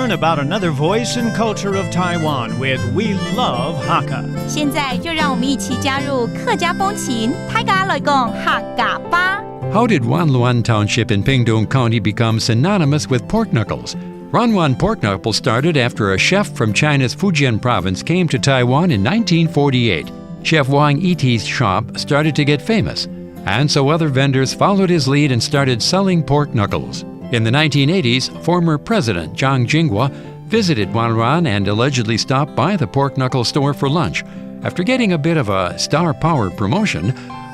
learn about another voice and culture of Taiwan with We Love Hakka. 现在就让我们一起加入客家风情，大家来讲客家吧。How did Wanluan Township in Pingtung County become synonymous with pork knuckles? Ranwan pork knuckles started after a chef from China's Fujian province came to Taiwan in 1948. Chef Wang Yiti's shop started to get famous, and so other vendors followed his lead and started selling pork knuckles. In the 1980s, former President Jiang Jingwa visited Wanluan and allegedly stopped by the pork knuckle store for lunch. After getting a bit of a star power promotion,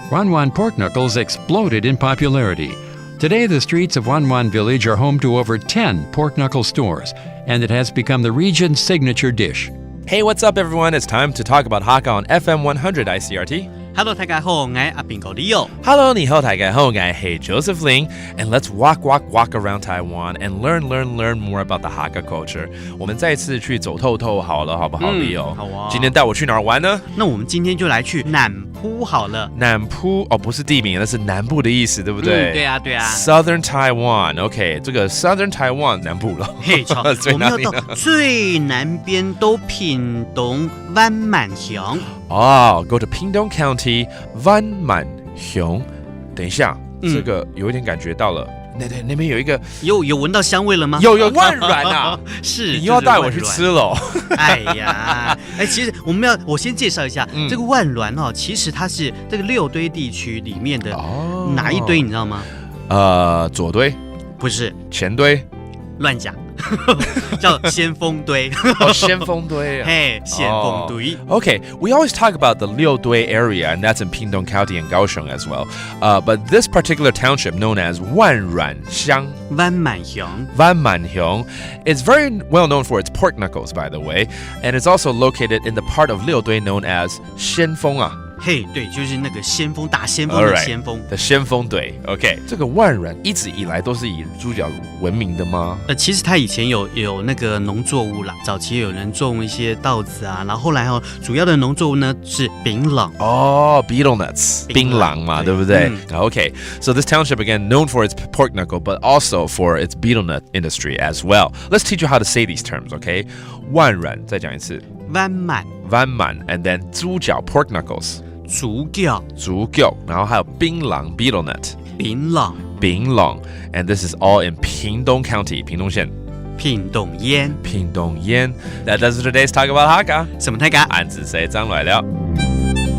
Wanwan pork knuckles exploded in popularity. Today, the streets of Wanwan Village are home to over 10 pork knuckle stores, and it has become the region's signature dish. Hey, what's up, everyone? It's time to talk about Hakka on FM 100 ICRT. Hello， 大家好，我係阿邊個Leo。Hello， 你好，大家好，我係 Joseph Ling, and let's walk around Taiwan and learn more about the Hakka culture. 我们再次去走透透好了，好不好，Leo？好啊。今天带我去哪儿玩呢？那我们今天就来去南浦好了。南浦哦，不是地名，那是南部的意思，对不对？对啊。Southern Taiwan，OK， 这个 Southern Taiwan 南部了。嘿，超，我们要到最南边都屏东湾满乡。哦 ，Go to Pingtung County, Van Man Hiong。等一下，这个有一点感觉到了。那边有一个有闻到香味了吗？有万软啊！是，你又要带我去吃了。哎呀，其实我先介绍一下，这个万峦哦，其实它是这个六堆地区里面的哪一堆，你知道吗？左堆，不是，前堆，乱讲。叫先锋堆。先锋堆。嘿，先锋堆。Okay, we always talk about the Liu Dui area, and that's in Pingtung County and Kaohsiung as well. But this particular township, known as Wanranxiang, Wanmanxiang, is very well known for its pork knuckles, by the way, and it's also located in the part of Liu Dui known as Xianfeng. 嘿，对，就是那个先锋，大先锋的先锋的先锋队。OK， 这个万峦一直以来都是以猪脚闻名的吗？其实它以前有那个农作物啦，早期有人种一些稻子啊，然后后来主要的农作物呢是槟榔。哦 ，betel nuts， 槟榔嘛，对不对？Okay, so this township again known for its pork knuckle, but also for its betel nut industry as well. Let's teach you how to say these terms. Okay， 万峦，再讲一次。湾满 ，and then 猪脚 pork knuckles。猪脚，然后还有槟榔 betel nut， 槟榔 ，and this is all in Pingtung County， 屏东县。屏东烟。That does today's talk about Hakka。什么大家？俺自谁张来了。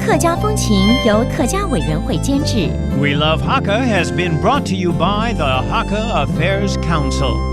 客家风情由客家委员会监制。We Love Hakka has been brought to you by the Hakka Affairs Council.